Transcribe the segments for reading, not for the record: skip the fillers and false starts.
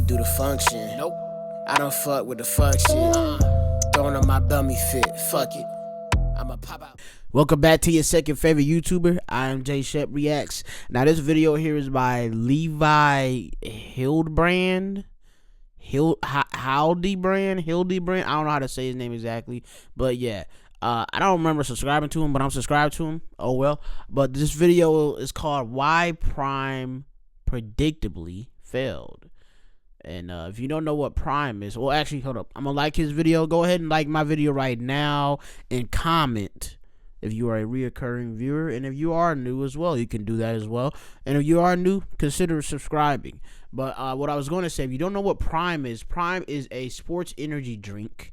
do the function. Nope. I don't fuck with the fuck shit. Throwing on my dummy fit. Fuck it. I'ma pop out. Welcome back to your second favorite YouTuber. I am J Shep Reacts. Now this video here is by Levi Hildebrand. Hildebrand. I don't know how to say his name exactly, but yeah. I don't remember subscribing to him, but I'm subscribed to him. Oh well. But this video is called Why Prime Predictably Failed. And if you don't know what Prime is, well, actually, hold up. I'm gonna like his video. Go ahead and like my video right now and comment if you are a reoccurring viewer. And if you are new as well, you can do that as well. And if you are new, consider subscribing. But what I was going to say, if you don't know what Prime is a sports energy drink.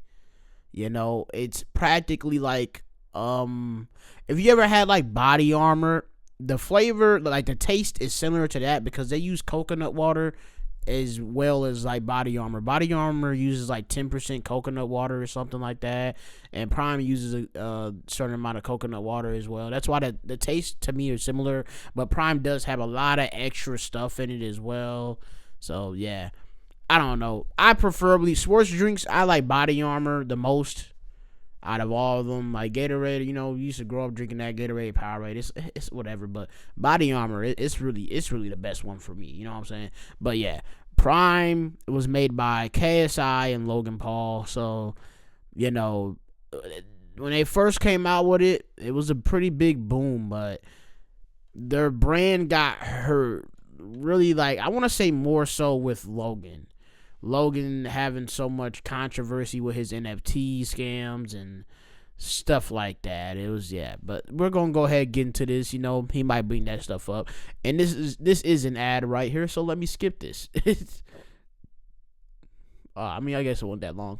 You know, it's practically like, if you ever had like Body Armor, the flavor, like the taste is similar to that because they use coconut water as well as like Body Armor. Body Armor uses like 10% coconut water or something like that, and Prime uses a certain amount of coconut water as well. That's why the taste to me is similar, but Prime does have a lot of extra stuff in it as well. So yeah, I don't know. I preferably sports drinks. I like Body Armor the most out of all of them. Like Gatorade, you know, you used to grow up drinking that Gatorade, Powerade. It's whatever, but Body Armor, it's really the best one for me. You know what I'm saying? But yeah, Prime was made by KSI and Logan Paul. So, you know, when they first came out with it, it was a pretty big boom, but their brand got hurt. Really, like, I want to say more so with Logan having so much controversy with his NFT scams and stuff like that. It was, yeah, but we're gonna go ahead and get into this. You know, he might bring that stuff up, and this is an ad right here, so let me skip this. I mean, I guess it wasn't that long.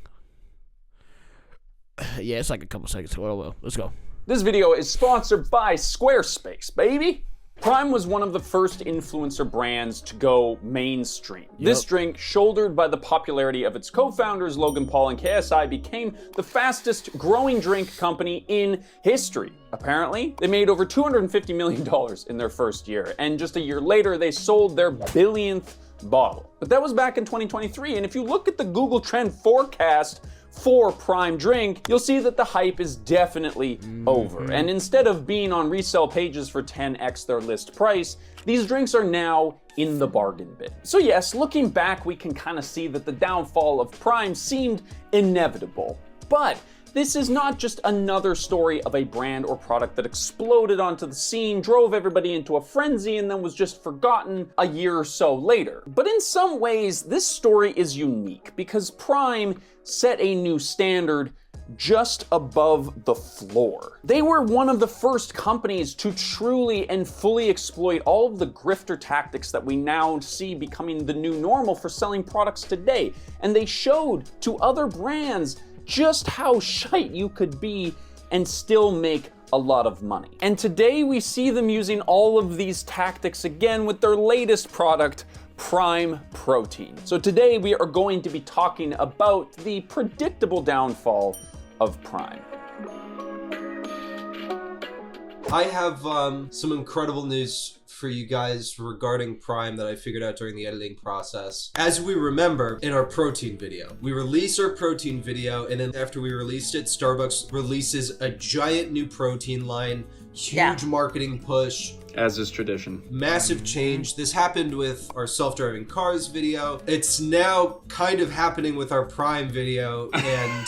Yeah, it's like a couple seconds. Well, let's go. This video is sponsored by Squarespace, baby. Prime was one of the first influencer brands to go mainstream. Yep. This drink, shouldered by the popularity of its co-founders Logan Paul and KSI, became the fastest growing drink company in history. Apparently, they made over $250 million in their first year, and just a year later, they sold their billionth bottle. But that was back in 2023, and if you look at the Google Trend forecast for Prime drink, you'll see that the hype is definitely over. And instead of being on resale pages for 10x their list price, these drinks are now in the bargain bin. So yes, looking back, we can kind of see that the downfall of Prime seemed inevitable. But this is not just another story of a brand or product that exploded onto the scene, drove everybody into a frenzy, and then was just forgotten a year or so later. But in some ways, this story is unique because Prime set a new standard just above the floor. They were one of the first companies to truly and fully exploit all of the grifter tactics that we now see becoming the new normal for selling products today. And they showed to other brands just how shite you could be and still make a lot of money. And today we see them using all of these tactics again with their latest product, Prime Protein. So today we are going to be talking about the predictable downfall of Prime. I have some incredible news for you guys regarding Prime that I figured out during the editing process. As we remember in our protein video, we released our protein video, and then after we released it, Starbucks releases a giant new protein line, huge marketing push. As is tradition. Massive change. This happened with our self-driving cars video. It's now kind of happening with our Prime video, and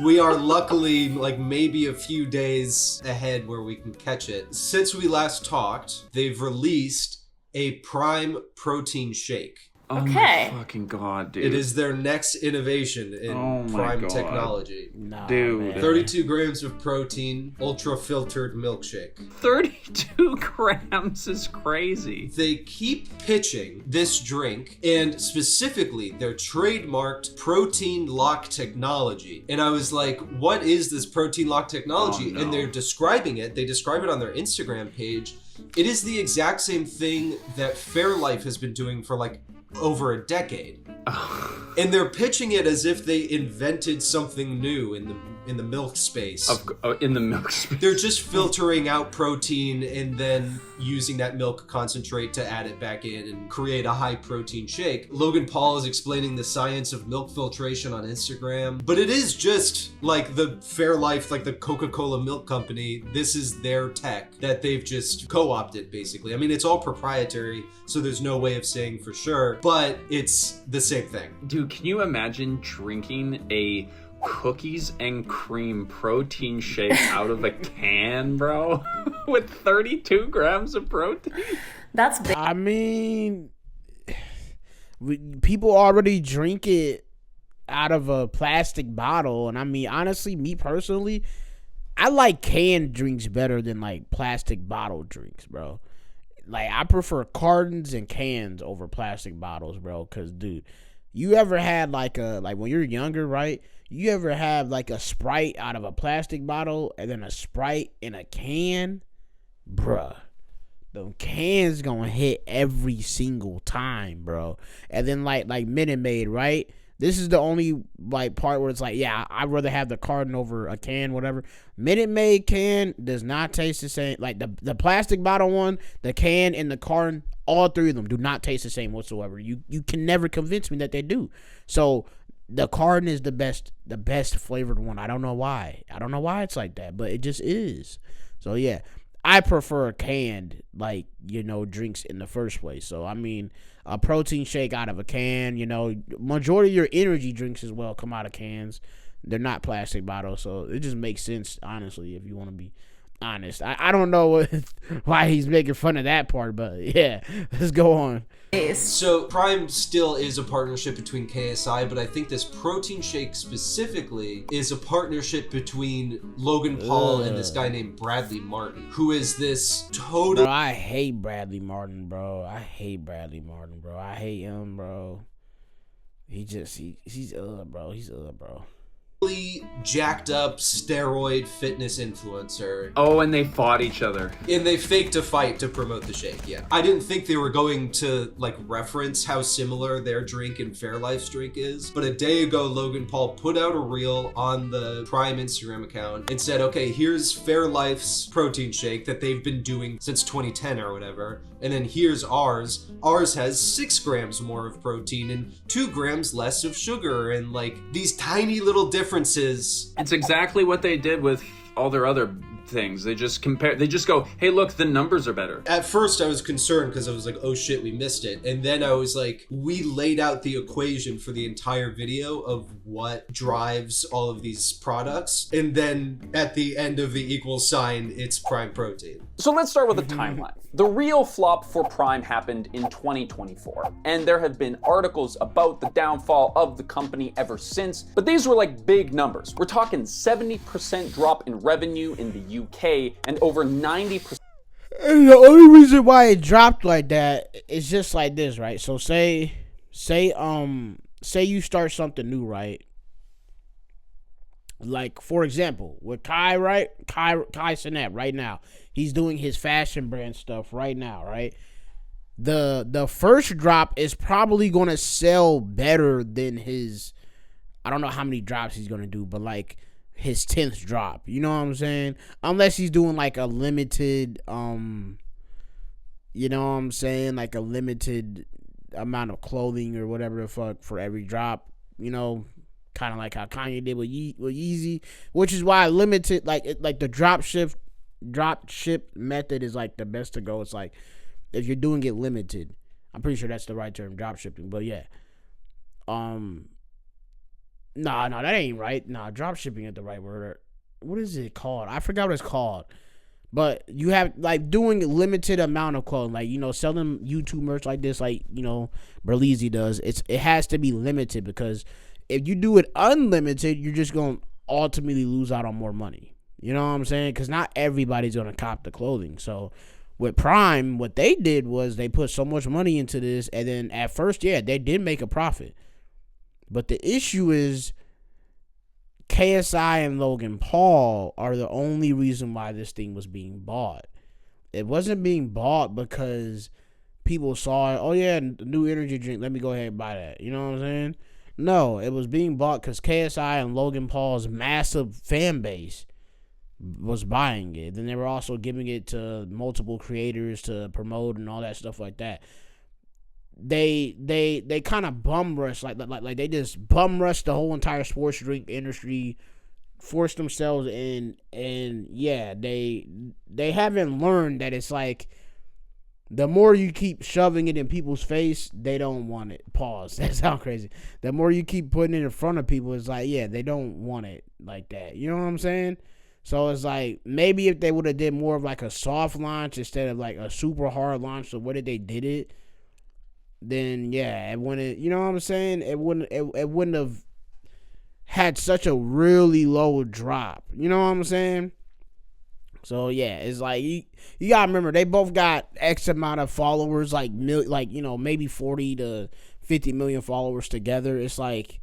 we are luckily like maybe a few days ahead where we can catch it. Since we last talked, they've released a Prime protein shake. Oh my fucking god, dude. It is their next innovation in Prime technology. Nah, dude. 32 grams of protein, ultra filtered milkshake. 32 grams is crazy. They keep pitching this drink, and specifically their trademarked protein lock technology. And I was like, what is this protein lock technology? And they're describing it. They describe it on their Instagram page. It is the exact same thing that Fairlife has been doing for like over a decade. And they're pitching it as if they invented something new in the in the milk space. In the milk space. They're just filtering out protein and then using that milk concentrate to add it back in and create a high protein shake. Logan Paul is explaining the science of milk filtration on Instagram, but it is just like the Fairlife, like the Coca-Cola milk company. This is their tech that they've just co-opted, basically. I mean, it's all proprietary, so there's no way of saying for sure, but it's the same thing. Dude, can you imagine drinking a cookies and cream protein shake out of a can, bro? With 32 grams of protein? That's big. I mean, people already drink it out of a plastic bottle, and I mean, honestly, me personally, I like canned drinks better than like plastic bottle drinks, bro. Like, I prefer cartons and cans over plastic bottles, bro. Cause, dude, you ever had like when you're younger, right? You ever have like a Sprite out of a plastic bottle and then a Sprite in a can? Bruh. The cans gonna hit every single time, bro. And then like Minute Maid, right? This is the only like part where it's like, yeah, I'd rather have the carton over a can, whatever. Minute Maid can does not taste the same. Like the plastic bottle one, the can, and the carton, all three of them do not taste the same whatsoever. You can never convince me that they do. So the carton is the best flavored one. I don't know why. I don't know why it's like that, but it just is. So yeah, I prefer canned, like, you know, drinks in the first place. So I mean, a protein shake out of a can, you know, majority of your energy drinks as well come out of cans. They're not plastic bottles, so it just makes sense, honestly, if you want to be honest. I don't know why he's making fun of that part, but yeah, let's go on. So Prime still is a partnership between KSI, but I think this protein shake specifically is a partnership between Logan Paul and this guy named Bradley Martin, who is this total... Bro, I hate Bradley Martin, bro. I hate him, bro. He's bro. He's bro. Jacked up steroid fitness influencer. Oh, and they fought each other. And they faked a fight to promote the shake, yeah. I didn't think they were going to, like, reference how similar their drink and Fairlife's drink is. But a day ago, Logan Paul put out a reel on the Prime Instagram account and said, okay, here's Fairlife's protein shake that they've been doing since 2010 or whatever. And then here's ours. Ours has 6 grams more of protein and 2 grams less of sugar, and like these tiny little differences. It's exactly what they did with all their other things. They just go, hey, look, the numbers are better. At first I was concerned because I was like, oh shit, we missed it. And then I was like, we laid out the equation for the entire video of what drives all of these products. And then at the end of the equal sign, it's Prime Protein. So let's start with the timeline. The real flop for Prime happened in 2024, and there have been articles about the downfall of the company ever since, but these were like big numbers. We're talking 70% drop in revenue in the UK and over 90%. And the only reason why it dropped like that is just like this, right? So say you start something new, right? Like, for example, with Kai, right? Kai Cenat right now. He's doing his fashion brand stuff right now, right? The first drop is probably going to sell better than his, I don't know how many drops he's going to do, but like his 10th drop. You know what I'm saying? Unless he's doing like a limited, you know what I'm saying? Like a limited amount of clothing or whatever the fuck for every drop, you know? Kind of like how Kanye did with Yeezy, which is why limited, like the drop ship method is like the best to go. It's like if you're doing it limited, I'm pretty sure that's the right term, drop shipping. But yeah, nah, that ain't right. Nah, drop shipping is the right word. What is it called? I forgot what it's called. But you have like doing a limited amount of clothing, like, you know, selling YouTube merch like this, like, you know, Berleezy does. It has to be limited, because if you do it unlimited, you're just going to ultimately lose out on more money. You know what I'm saying? Because not everybody's going to cop the clothing. So with Prime, what they did was they put so much money into this, and then at first, yeah, they did make a profit. But the issue is KSI and Logan Paul are the only reason why this thing was being bought. It wasn't being bought because people saw it. Oh, yeah, new energy drink. Let me go ahead and buy that. You know what I'm saying? No, it was being bought because KSI and Logan Paul's massive fan base was buying it. Then they were also giving it to multiple creators to promote and all that stuff like that. They kind of bum rush like they just bum rush the whole entire sports drink industry, forced themselves in, and yeah, they haven't learned that it's like the more you keep shoving it in people's face, they don't want it. Pause. That sounds crazy. The more you keep putting it in front of people, it's like, yeah, they don't want it like that. You know what I'm saying? So it's like, maybe if they would have did more of like a soft launch instead of like a super hard launch, the way that they did it, then yeah, it wouldn't, you know what I'm saying? It wouldn't have had such a really low drop. You know what I'm saying? So yeah, it's like you gotta remember they both got X amount of followers, like you know, maybe 40 to 50 million followers together. It's like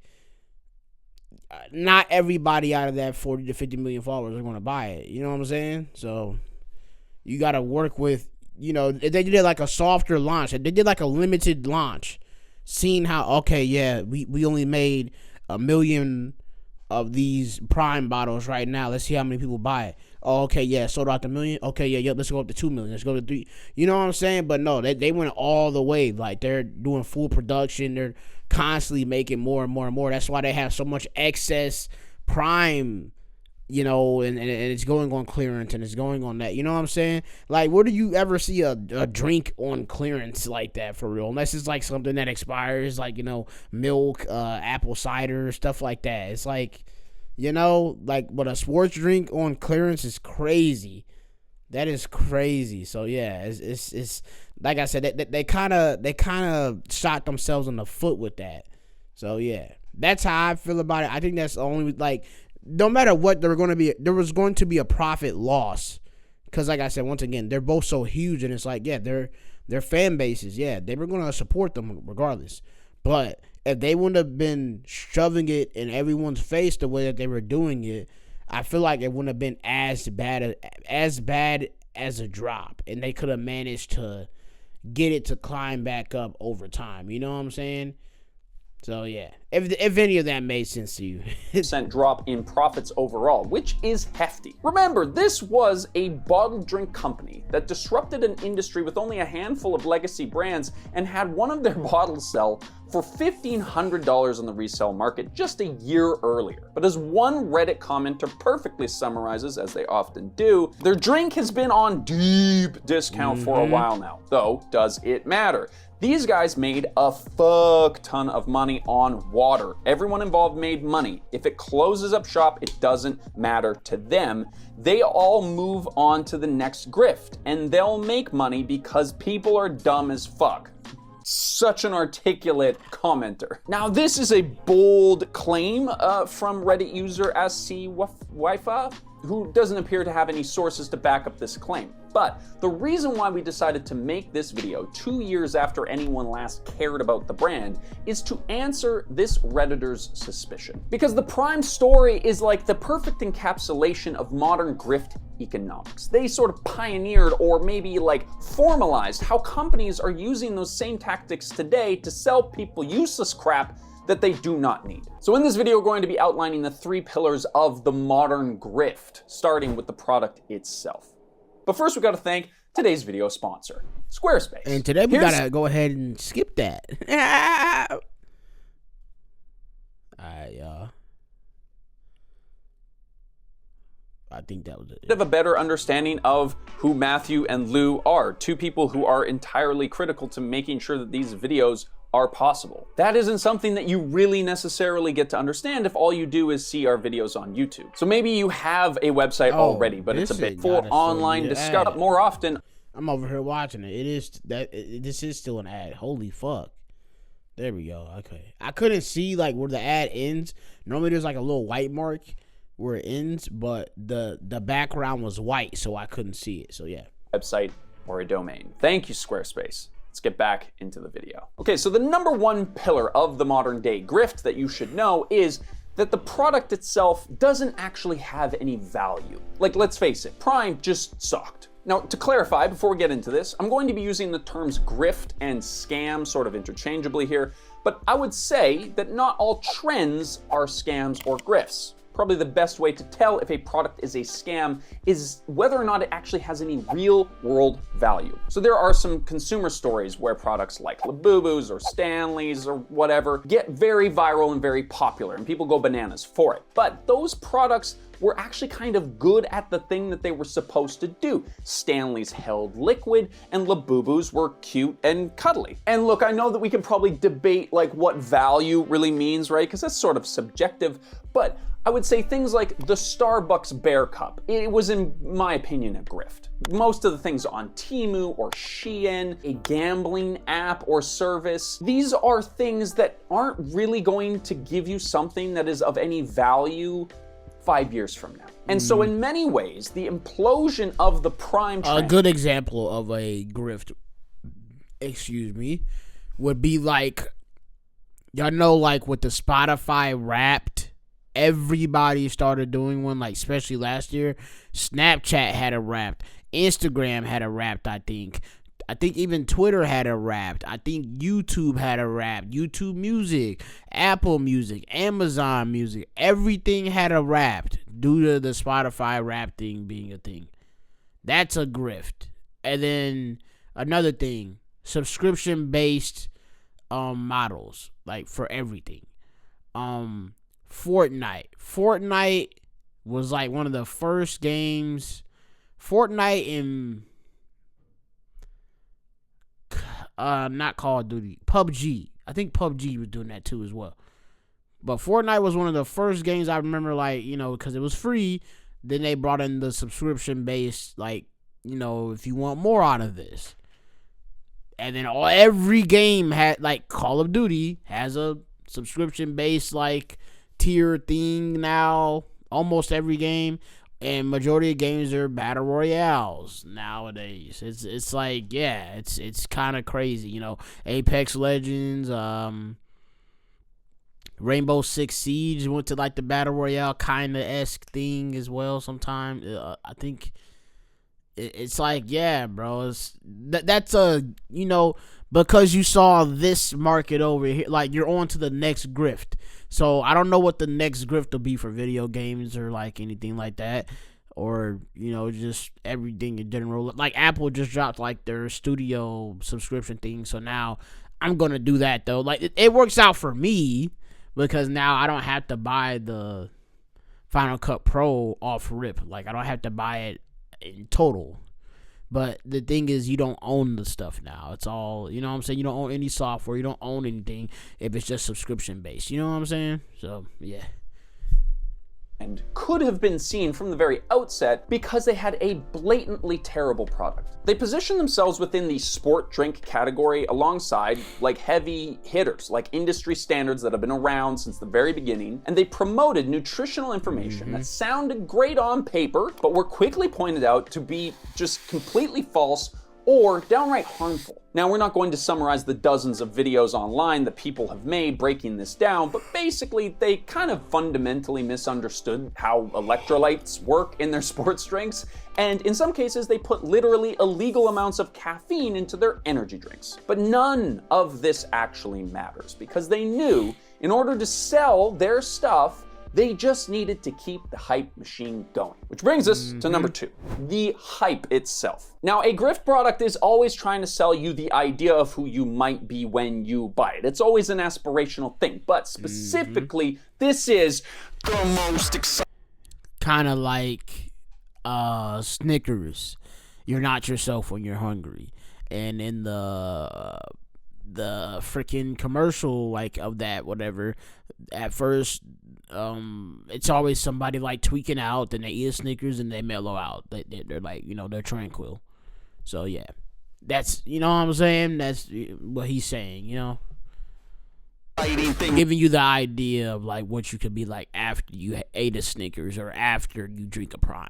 not everybody out of that 40 to 50 million followers are gonna buy it. You know what I'm saying? So you gotta work with, you know, if they did like a softer launch, if they did like a limited launch, seeing how, okay, yeah, we only made 1 million of these Prime bottles right now. Let's see how many people buy it. Oh, okay, yeah, sold out to 1 million. Okay, yeah, let's go up to 2 million. Let's go to 3. You know what I'm saying? But no, they went all the way. Like, they're doing full production. They're constantly making more and more and more. That's why they have so much excess Prime, you know, and it's going on clearance and it's going on that. You know what I'm saying? Like, where do you ever see a drink on clearance like that for real? Unless it's like something that expires, like, you know, milk, apple cider, stuff like that. It's like, you know, like, but a sports drink on clearance is crazy. That is crazy. So yeah, it's like I said, they kind of shot themselves in the foot with that. So yeah, that's how I feel about it. I think that's the only, like, no matter what, there was going to be a profit loss, because like I said, once again, they're both so huge, and it's like, yeah, their fan bases, yeah, they were going to support them regardless. But if they wouldn't have been shoving it in everyone's face the way that they were doing it, I feel like it wouldn't have been as bad as a drop, and they could have managed to get it to climb back up over time. You know what I'm saying? So yeah, if any of that made sense to you. Percent drop in profits overall, which is hefty. Remember, this was a bottled drink company that disrupted an industry with only a handful of legacy brands and had one of their bottles sell for $1,500 on the resale market just a year earlier. But as one Reddit commenter perfectly summarizes, as they often do, their drink has been on deep discount for a while now. Though, does it matter? These guys made a fuck ton of money on water. Everyone involved made money. If it closes up shop, it doesn't matter to them. They all move on to the next grift, and they'll make money because people are dumb as fuck. Such an articulate commenter. Now, this is a bold claim from Reddit user SC who doesn't appear to have any sources to back up this claim. But the reason why we decided to make this video 2 years after anyone last cared about the brand is to answer this Redditor's suspicion. Because the Prime story is like the perfect encapsulation of modern grift economics. They sort of pioneered, or maybe like formalized, how companies are using those same tactics today to sell people useless crap that they do not need. So in this video, we're going to be outlining the 3 pillars of the modern grift, starting with the product itself. But first, we got to thank today's video sponsor, Squarespace. And today we gotta go ahead and skip that. Alright, y'all. I think that was it. Have a better understanding of who Matthew and Lou are, 2 people who are entirely critical to making sure that these videos are possible. That isn't something that you really necessarily get to understand if all you do is see our videos on YouTube. So maybe you have a website already, but it's a bit for online discovery more often. I'm over here watching it. This is still an ad. Holy fuck. There we go. Okay. I couldn't see like where the ad ends. Normally there's like a little white mark where it ends, but the background was white, so I couldn't see it. So yeah. Website or a domain. Thank you, Squarespace. Let's get back into the video. Okay, so the number 1 pillar of the modern day grift that you should know is that the product itself doesn't actually have any value. Like, let's face it, Prime just sucked. Now, to clarify, before we get into this, I'm going to be using the terms grift and scam sort of interchangeably here, but I would say that not all trends are scams or grifts. Probably the best way to tell if a product is a scam is whether or not it actually has any real world value. So there are some consumer stories where products like Labubu's or Stanley's or whatever get very viral and very popular and people go bananas for it. But those products were actually kind of good at the thing that they were supposed to do. Stanley's held liquid and Labubu's were cute and cuddly. And look, I know that we can probably debate like what value really means, right? Because that's sort of subjective, but I would say things like the Starbucks Bear Cup. It was, in my opinion, a grift. Most of the things on Temu or Shein, a gambling app or service, these are things that aren't really going to give you something that is of any value 5 years from now. And so in many ways, the implosion of the prime trend... A good example of a grift, would be like, y'all know, like with the Spotify Wrapped, everybody started doing one, like especially last year. Snapchat had a Wrapped, Instagram had a Wrapped, I think even Twitter had a Wrapped. I think YouTube had a Wrapped. YouTube Music, Apple Music, Amazon Music, everything had a Wrapped due to the Spotify Wrapped thing being a thing. That's a grift. And then another thing, subscription-based models, like for everything. Fortnite was like one of the first games. Fortnite and not Call of Duty, PUBG. I think PUBG was doing that too as well. But Fortnite was one of the first games I remember, like, you know, because it was free. Then they brought in the subscription based, like, you know, if you want more out of this. And then every game had, like, Call of Duty has a subscription based, like, tier thing now. Almost every game. And majority of games are battle royales nowadays. It's like, yeah, it's kind of crazy, you know. Apex Legends, Rainbow Six Siege went to like the battle royale kind of esque thing as well. Sometimes I think it's like, yeah, bro. That's a, you know, because you saw this market over here, like you're on to the next grift. So I don't know what the next grift will be for video games or like anything like that, or, you know, just everything in general. Like Apple just dropped like their studio subscription thing, so now I'm gonna do that though. Like it works out for me because now I don't have to buy the Final Cut Pro off rip. Like I don't have to buy it in total. But the thing is, you don't own the stuff now. It's all, you know what I'm saying? You don't own any software. You don't own anything if it's just subscription based. You know what I'm saying? So, yeah. And could have been seen from the very outset because they had a blatantly terrible product. They positioned themselves within the sport drink category alongside like heavy hitters, like industry standards that have been around since the very beginning, and they promoted nutritional information that sounded great on paper, but were quickly pointed out to be just completely false or downright harmful. Now, we're not going to summarize the dozens of videos online that people have made breaking this down, but basically they kind of fundamentally misunderstood how electrolytes work in their sports drinks, and in some cases they put literally illegal amounts of caffeine into their energy drinks. But none of this actually matters because they knew in order to sell their stuff, they just needed to keep the hype machine going. Which brings us to number 2, the hype itself. Now, a grift product is always trying to sell you the idea of who you might be when you buy it. It's always an aspirational thing, but specifically, this is the most exciting. Kind of like Snickers. You're not yourself when you're hungry. And in the freaking commercial, like, of that, whatever, at first, it's always somebody like tweaking out, then they eat a Snickers and they mellow out. They're like, you know, they're tranquil. So yeah, that's, you know what I'm saying? That's what he's saying, you know, giving you the idea of like what you could be like after you ate a Snickers or after you drink a Prime.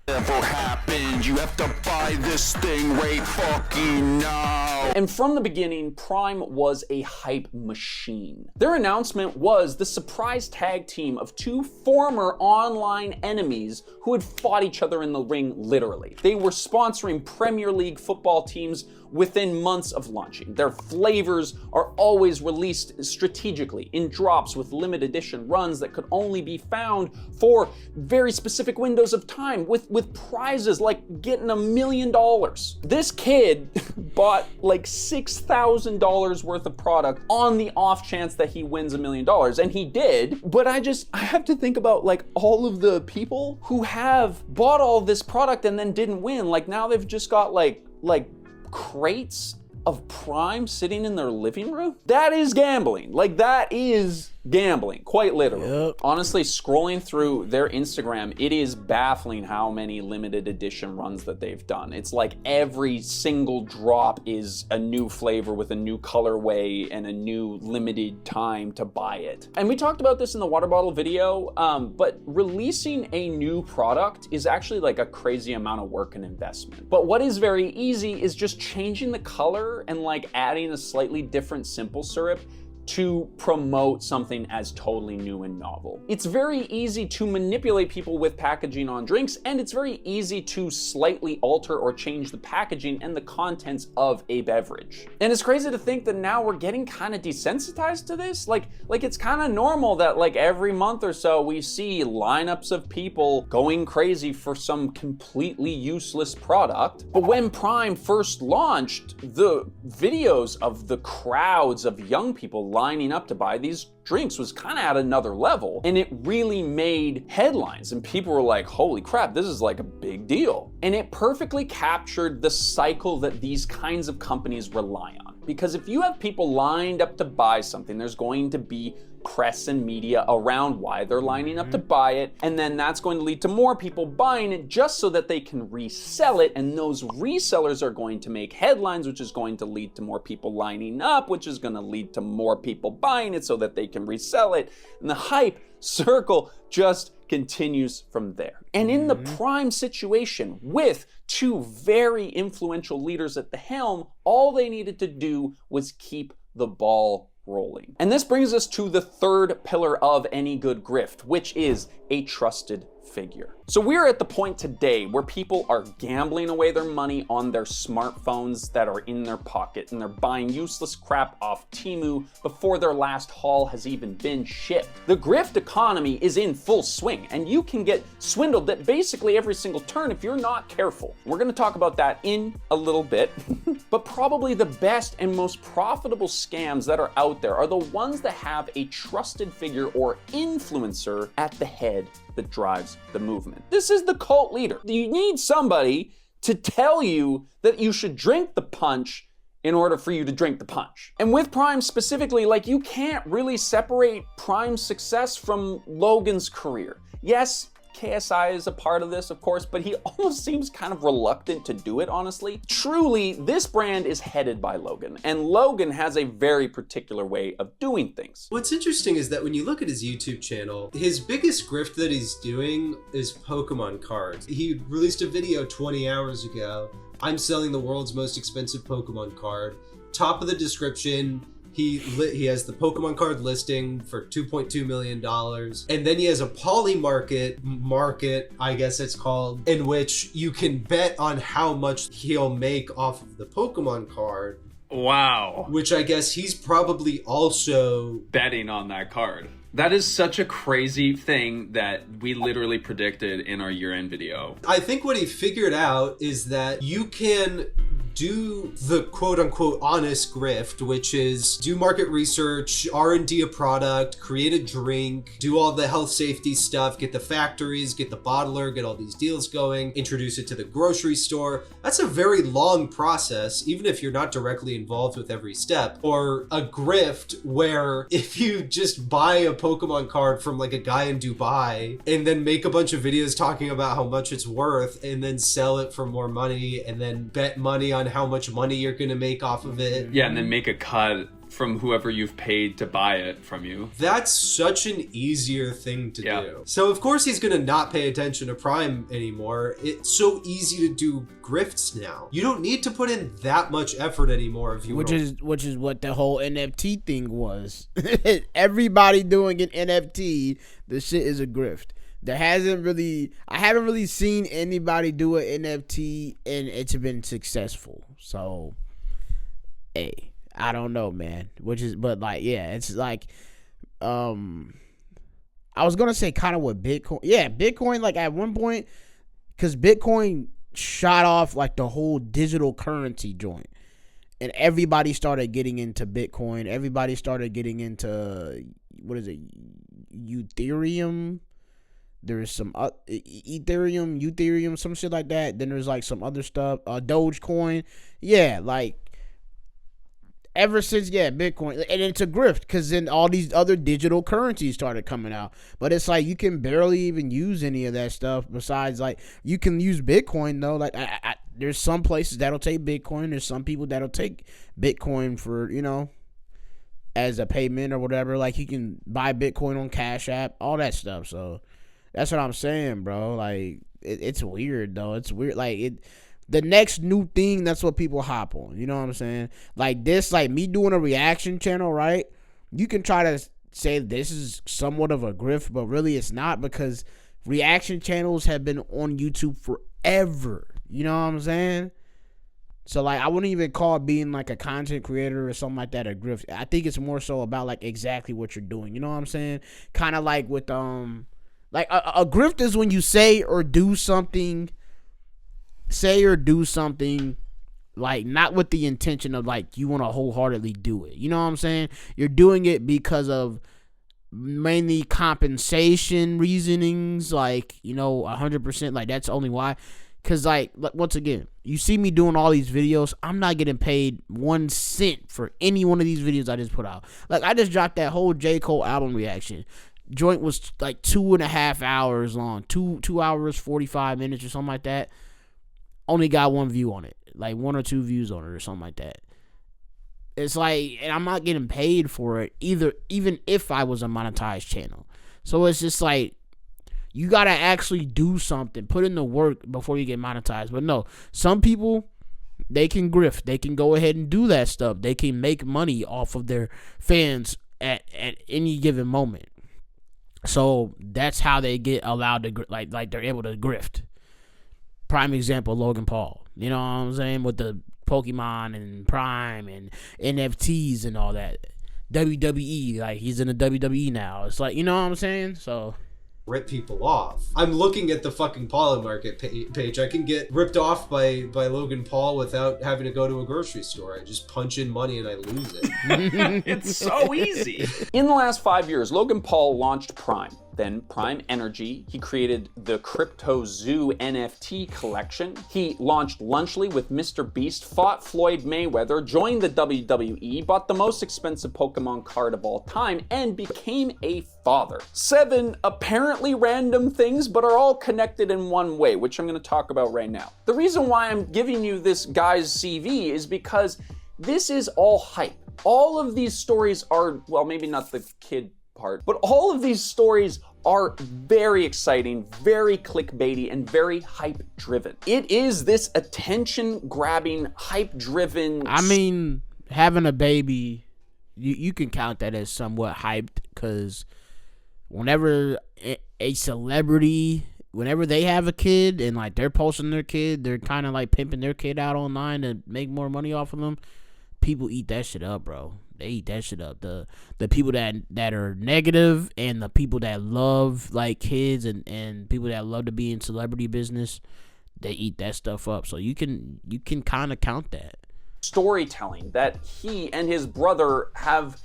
Ever happened, you have to buy this thing right fucking now. And from the beginning, Prime was a hype machine. Their announcement was the surprise tag team of two former online enemies who had fought each other in the ring literally. They were sponsoring Premier League football teams within months of launching. Their flavors are always released strategically in drops with limited edition runs that could only be found for very specific windows of time with prizes like getting $1 million. This kid bought like $6,000 worth of product on the off chance that he wins $1 million, and he did. But I have to think about like all of the people who have bought all this product and then didn't win. Like now they've just got like crates of Prime sitting in their living room. That is gambling. Like that is gambling, quite literally. Yep. Honestly, scrolling through their Instagram, it is baffling how many limited edition runs that they've done. It's like every single drop is a new flavor with a new colorway and a new limited time to buy it. And we talked about this in the water bottle video, but releasing a new product is actually like a crazy amount of work and investment. But what is very easy is just changing the color and like adding a slightly different simple syrup to promote something as totally new and novel. It's very easy to manipulate people with packaging on drinks, and it's very easy to slightly alter or change the packaging and the contents of a beverage. And it's crazy to think that now we're getting kind of desensitized to this. Like it's kind of normal that like every month or so we see lineups of people going crazy for some completely useless product. But when Prime first launched, the videos of the crowds of young people lining up to buy these drinks was kind of at another level, and it really made headlines, and people were like, holy crap, this is like a big deal. And it perfectly captured the cycle that these kinds of companies rely on. Because if you have people lined up to buy something, there's going to be press and media around why they're lining up to buy it, and then that's going to lead to more people buying it just so that they can resell it, and those resellers are going to make headlines, which is going to lead to more people lining up, which is going to lead to more people buying it so that they can resell it, and the hype circle just continues from there. And in the Prime situation, with two very influential leaders at the helm, all they needed to do was keep the ball rolling. And this brings us to the third pillar of any good grift, which is a trusted figure. So we're at the point today where people are gambling away their money on their smartphones that are in their pocket, and they're buying useless crap off Temu before their last haul has even been shipped. The grift economy is in full swing, and you can get swindled at basically every single turn if you're not careful. We're going to talk about that in a little bit, but probably the best and most profitable scams that are out there are the ones that have a trusted figure or influencer at the head that drives the movement. This is the cult leader. You need somebody to tell you that you should drink the punch in order for you to drink the punch. And with Prime specifically, like, you can't really separate Prime's success from Logan's career. Yes, KSI is a part of this, of course, but he almost seems kind of reluctant to do it, honestly. Truly, this brand is headed by Logan, and Logan has a very particular way of doing things. What's interesting is that when you look at his YouTube channel, his biggest grift that he's doing is Pokemon cards. He released a video 20 hours ago. I'm selling the world's most expensive Pokemon card. Top of the description, he has the Pokemon card listing for $2.2 million. And then he has a poly market, I guess it's called, in which you can bet on how much he'll make off of the Pokemon card. Wow. Which I guess he's probably also betting on that card. That is such a crazy thing that we literally predicted in our year-end video. I think what he figured out is that you can do the quote-unquote honest grift, which is do market research, R&D a product, create a drink, do all the health safety stuff, get the factories, get the bottler, get all these deals going, introduce it to the grocery store. That's a very long process, even if you're not directly involved with every step. Or a grift where if you just buy a Pokemon card from like a guy in Dubai and then make a bunch of videos talking about how much it's worth and then sell it for more money and then bet money on how much money you're gonna make off of it. Yeah, and then make a cut from whoever you've paid to buy it from you. That's such an easier thing to Yeah. do. So of course he's gonna not pay attention to Prime anymore. It's so easy to do grifts now. You don't need to put in that much effort anymore if you Which wanna- is what the whole NFT thing was. Everybody doing an NFT, the shit is a grift. I haven't really seen anybody do an NFT and it's been successful. So, hey, I don't know, man. But like, yeah, it's like, I was gonna say kind of what Bitcoin. Yeah, Bitcoin. Like at one point, because Bitcoin shot off like the whole digital currency joint, and everybody started getting into Bitcoin. Everybody started getting into what is it, Ethereum. There's some Ethereum, some shit like that. Then there's like some other stuff, Dogecoin. Yeah, like ever since, Bitcoin. And it's a grift because then all these other digital currencies started coming out. But it's like you can barely even use any of that stuff besides like you can use Bitcoin though. Like there's some places that'll take Bitcoin. There's some people that'll take Bitcoin for, as a payment or whatever. Like you can buy Bitcoin on Cash App, all that stuff. So that's what I'm saying, bro. Like it's weird though. It's weird. Like the next new thing, that's what people hop on. You know what I'm saying? Like this, like me doing a reaction channel, right? You can try to say this is somewhat of a grift, but really it's not, because reaction channels have been on YouTube forever. You know what I'm saying? So like I wouldn't even call being like a content creator or something like that a grift. I think it's more so about like exactly what you're doing. You know what I'm saying? Kind of like with like a grift is when you say or do something like not with the intention of like you want to wholeheartedly do it. You know what I'm saying? You're doing it because of mainly compensation reasonings, like 100%. Like that's only why. Cause like once again, you see me doing all these videos, I'm not getting paid 1 cent for any one of these videos I just put out. Like I just dropped that whole J. Cole album reaction. Joint was like 2.5 hours long, 2 hours 45 minutes or something like that. Only got 1 view on it, like 1 or 2 views on it or something like that. It's like, and I'm not getting paid for it either, even if I was a monetized channel. So it's just like, you gotta actually do something, put in the work before you get monetized. But no, some people, they can grift. They can go ahead and do that stuff. They can make money off of their fans at any given moment. So that's how they get allowed to, like they're able to grift. Prime example, Logan Paul. You know what I'm saying? With the Pokemon and Prime and NFTs and all that. WWE, like he's in the WWE now. It's like, you know what I'm saying? So rip people off. I'm looking at the fucking Polymarket page. I can get ripped off by Logan Paul without having to go to a grocery store. I just punch in money and I lose it. It's so easy. In the last 5 years, Logan Paul launched Prime, then Prime Energy. He created the Crypto Zoo NFT collection. He launched Lunchly with Mr. Beast, fought Floyd Mayweather, joined the WWE, bought the most expensive Pokemon card of all time, and became a father. 7 apparently random things, but are all connected in one way, which I'm going to talk about right now. The reason why I'm giving you this guy's CV is because this is all hype. All of these stories are, well, maybe not the kid part, but all of these stories are very exciting, very clickbaity, and very hype-driven. It is this attention-grabbing, hype-driven... I mean, having a baby, you can count that as somewhat hyped, because whenever a celebrity, whenever they have a kid and like they're posting their kid, they're kind of like pimping their kid out online to make more money off of them. People eat that shit up, bro. They eat that shit up. The people that are negative and the people that love like kids and people that love to be in celebrity business, they eat that stuff up. So you can kind of count that. Storytelling that he and his brother have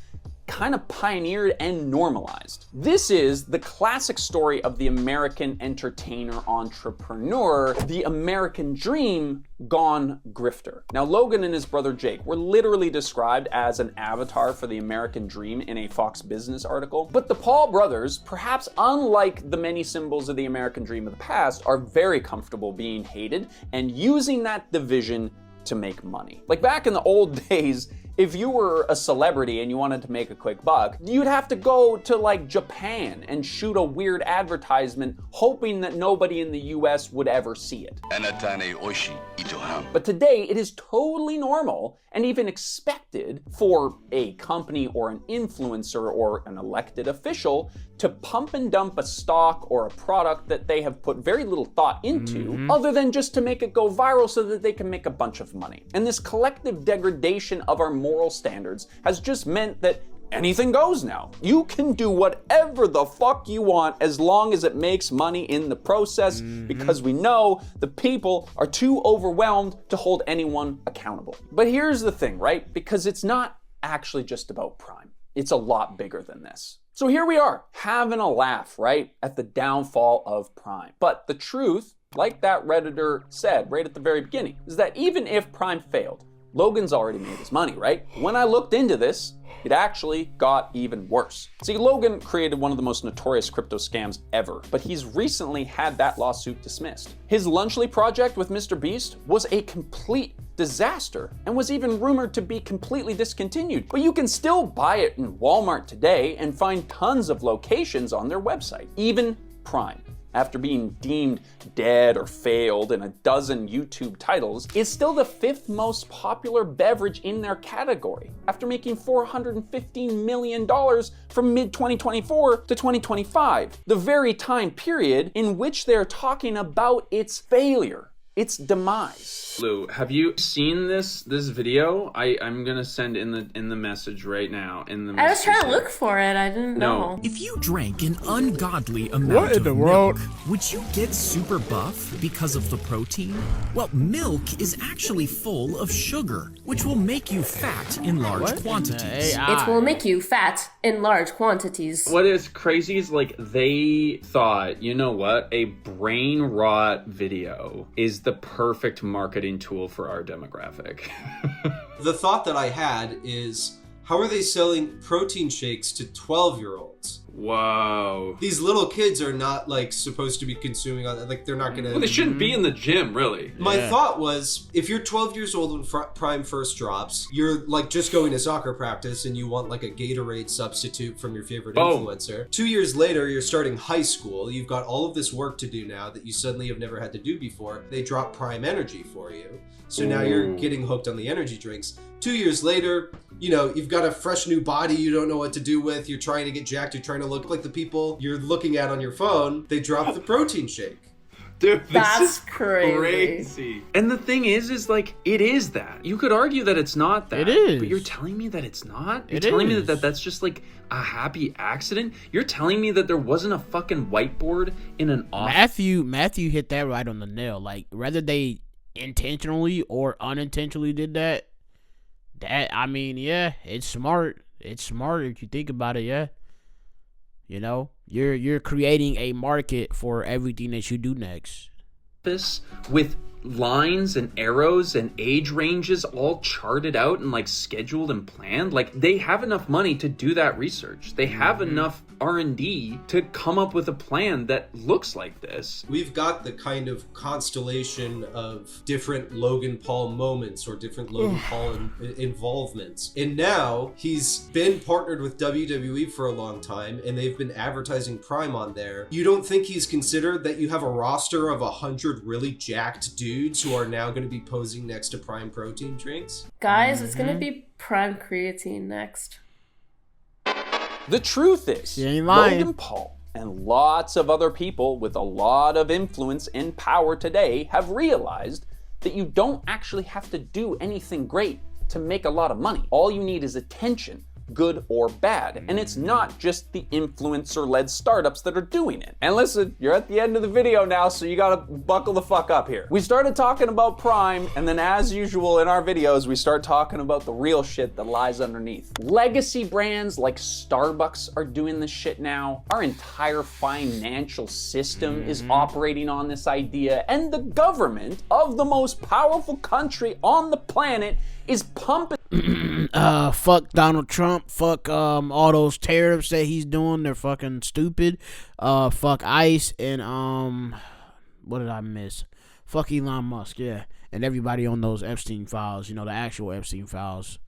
kind of pioneered and normalized. This is the classic story of the American entertainer entrepreneur, the American dream gone grifter. Now, Logan and his brother Jake were literally described as an avatar for the American dream in a Fox Business article, but the Paul brothers, perhaps unlike the many symbols of the American dream of the past, are very comfortable being hated and using that division to make money. Like back in the old days, If you were a celebrity and you wanted to make a quick buck, you'd have to go to like Japan and shoot a weird advertisement hoping that nobody in the US would ever see it. But today it is totally normal and even expected for a company or an influencer or an elected official to pump and dump a stock or a product that they have put very little thought into, other than just to make it go viral so that they can make a bunch of money. And this collective degradation of our moral standards has just meant that anything goes now. You can do whatever the fuck you want as long as it makes money in the process, because we know the people are too overwhelmed to hold anyone accountable. But here's the thing, right? Because it's not actually just about Prime. It's a lot bigger than this. So here we are, having a laugh, right, at the downfall of Prime. But the truth, like that Redditor said right at the very beginning, is that even if Prime failed, Logan's already made his money, right? When I looked into this, it actually got even worse. See, Logan created one of the most notorious crypto scams ever, but he's recently had that lawsuit dismissed. His Lunchly project with Mr. Beast was a complete disaster and was even rumored to be completely discontinued. But you can still buy it in Walmart today and find tons of locations on their website, even Prime. After being deemed dead or failed in a dozen YouTube titles, is still the 5th most popular beverage in their category, after making $415 million from mid-2024 to 2025, the very time period in which they're talking about its failure, its demise. Lou, have you seen this video? I'm gonna send in the message right now. I was trying to look for it. I didn't know. If you drank an ungodly amount of milk, would you get super buff because of the protein? Well, milk is actually full of sugar, which will make you fat in large quantities. It will make you fat in large quantities. What is crazy is like they thought, you know what, a brain rot video is the perfect marketing tool for our demographic. The thought that I had is, how are they selling protein shakes to 12-year-olds? Whoa. These little kids are not like supposed to be consuming on like they're not gonna. Well, they shouldn't be in the gym, really. My thought was, if you're 12 years old when Prime first drops, you're like just going to soccer practice and you want like a Gatorade substitute from your favorite influencer. 2 years later, you're starting high school. You've got all of this work to do now that you suddenly have never had to do before. They drop Prime Energy for you. So now you're getting hooked on the energy drinks. 2 years later, you know, you've got a fresh new body you don't know what to do with. You're trying to get jacked. You're trying to look like the people you're looking at on your phone. They drop the protein shake. Dude, That's this is crazy. And the thing is like, it is that. You could argue that it's not that. It is. But you're telling me that it's not? You're It telling me is. that that's just like a happy accident? You're telling me that there wasn't a fucking whiteboard in an office? Matthew hit that right on the nail. Like, whether they intentionally or unintentionally did that, I mean, yeah, it's smart. It's smart if you think about it, yeah. You know, you're creating a market for everything that you do next. With lines and arrows and age ranges all charted out and like scheduled and planned. Like, they have enough money to do that research. They have enough R&D to come up with a plan that looks like this. We've got the kind of constellation of different Logan Paul moments or different Logan Paul involvements. And now he's been partnered with WWE for a long time and they've been advertising Prime on there. You don't think he's considered that you have a roster of 100 really jacked dudes who are now going to be posing next to Prime protein drinks? Guys, it's gonna be Prime Creatine next. The truth is, She ain't lying. Logan Paul and lots of other people with a lot of influence and power today have realized that you don't actually have to do anything great to make a lot of money. All you need is attention, good or bad. And it's not just the influencer-led startups that are doing it. And listen, you're at the end of the video now, so you gotta buckle the fuck up here. We started talking about Prime, and then as usual in our videos, we start talking about the real shit that lies underneath. Legacy brands like Starbucks are doing this shit now. Our entire financial system is operating on this idea, and the government of the most powerful country on the planet is pumping Fuck Donald Trump. Fuck all those tariffs that he's doing. They're fucking stupid. Fuck ICE and what did I miss? Fuck Elon Musk, yeah. And everybody on those Epstein files, you know, the actual Epstein files.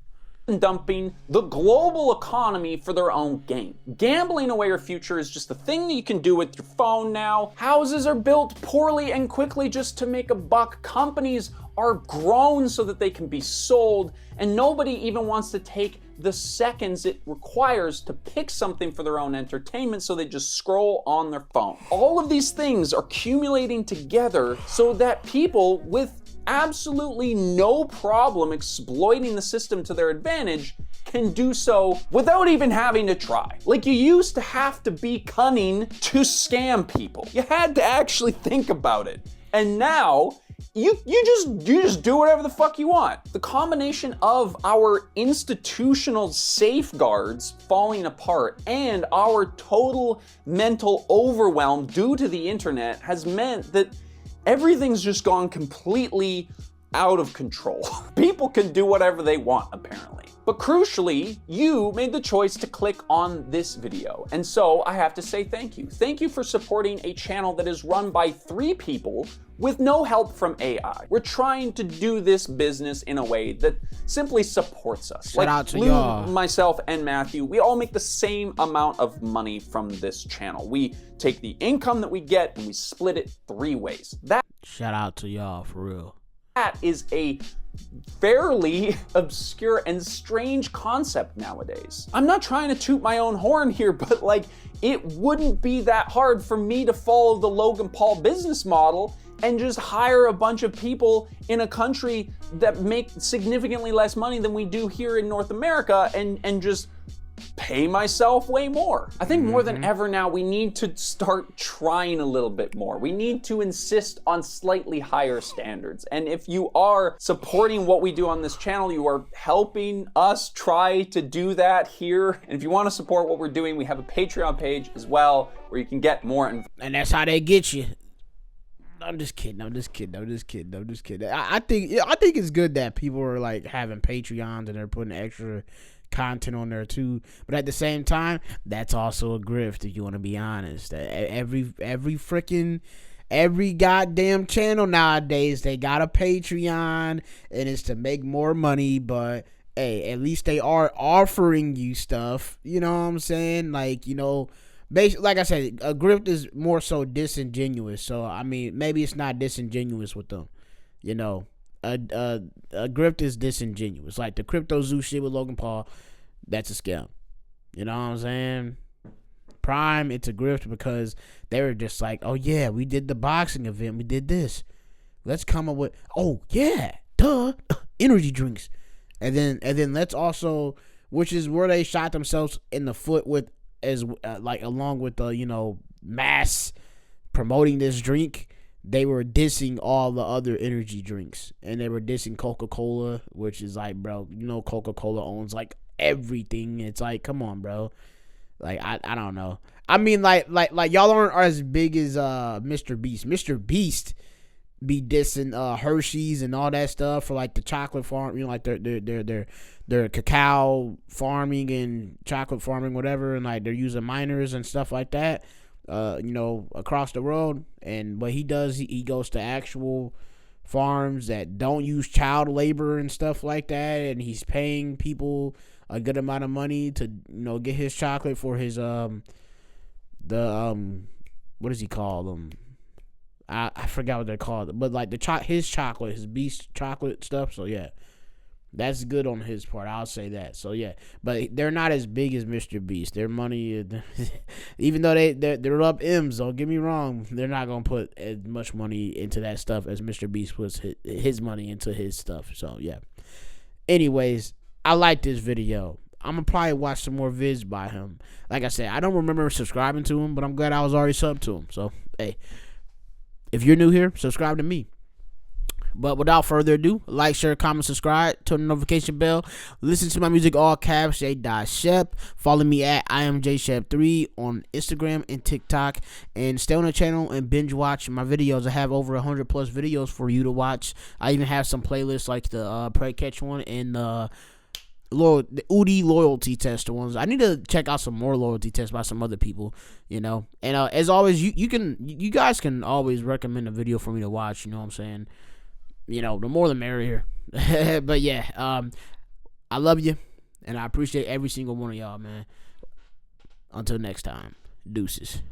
dumping the global economy for their own gain. Gambling away your future is just a thing that you can do with your phone now. Houses are built poorly and quickly just to make a buck. Companies are grown so that they can be sold, and nobody even wants to take the seconds it requires to pick something for their own entertainment, so they just scroll on their phone. All of these things are accumulating together so that people with absolutely no problem exploiting the system to their advantage can do so without even having to try. Like, you used to have to be cunning to scam people. You had to actually think about it. And now you just do whatever the fuck you want. The combination of our institutional safeguards falling apart and our total mental overwhelm due to the internet has meant that everything's just gone completely out of control. People can do whatever they want, apparently. But crucially, you made the choice to click on this video. And so I have to say thank you. Thank you for supporting a channel that is run by 3 people with no help from AI. We're trying to do this business in a way that simply supports us. Shout out to Lou, y'all. myself, and Matthew, we all make the same amount of money from this channel. We take the income that we get and we split it 3 ways. Shout out to y'all, for real. That is a fairly obscure and strange concept nowadays. I'm not trying to toot my own horn here, but like, it wouldn't be that hard for me to follow the Logan Paul business model and just hire a bunch of people in a country that make significantly less money than we do here in North America and just pay myself way more. I think more than ever now, we need to start trying a little bit more. We need to insist on slightly higher standards. And if you are supporting what we do on this channel, you are helping us try to do that here. And if you want to support what we're doing, we have a Patreon page as well where you can get more. And that's how they get you. I'm just kidding. I think it's good that people are like having Patreons and they're putting extra content on there too, but at the same time, that's also a grift, if you want to be honest. Every goddamn channel nowadays, they got a Patreon, and it's to make more money, but hey, at least they are offering you stuff, you know what I'm saying? Like, you know, basically, like I said, a grift is more so disingenuous, so I mean, maybe it's not disingenuous with them, you know. A grift is disingenuous. Like the Crypto Zoo shit with Logan Paul, that's a scam. You know what I'm saying? Prime, it's a grift because they were just like, oh yeah, we did the boxing event, we did this. Let's come up with, oh yeah, duh, energy drinks. And then let's also, which is where they shot themselves in the foot with, as like along with the, you know, mass promoting this drink. They were dissing all the other energy drinks, and they were dissing Coca-Cola, which is like, bro, you know, Coca-Cola owns like everything. It's like, come on, bro. Like, I don't know. I mean, like y'all aren't as big as Mr. Beast. Mr. Beast be dissing Hershey's and all that stuff for like the chocolate farm, you know, like their cacao farming and chocolate farming, whatever, and like they're using miners and stuff like that. You know, across the world. And what he does, he goes to actual farms that don't use child labor and stuff like that, and he's paying people a good amount of money to, you know, get his chocolate for his what does he call them? I forgot what they're called, but like his chocolate, his Beast chocolate stuff. So yeah, that's good on his part. I'll say that. So yeah, but they're not as big as Mr. Beast. Their money, even though they're up M's, don't get me wrong, they're not gonna put as much money into that stuff as Mr. Beast puts his money into his stuff. So yeah. Anyways, I like this video. I'm gonna probably watch some more vids by him. Like I said, I don't remember subscribing to him, but I'm glad I was already subbed to him. So hey, if you're new here, subscribe to me. But without further ado, like, share, comment, subscribe, turn the notification bell. Listen to my music, all caps, J.Shep. Follow me at IamJShep3 on Instagram and TikTok. And stay on the channel and binge watch my videos. I have over 100 plus videos for you to watch. I even have some playlists like the Pray Catch one and the Udi loyalty test ones. I need to check out some more loyalty tests by some other people, you know. And as always, you guys can always recommend a video for me to watch, you know what I'm saying? You know, the more the merrier. But yeah, I love you. And I appreciate every single one of y'all, man. Until next time, deuces.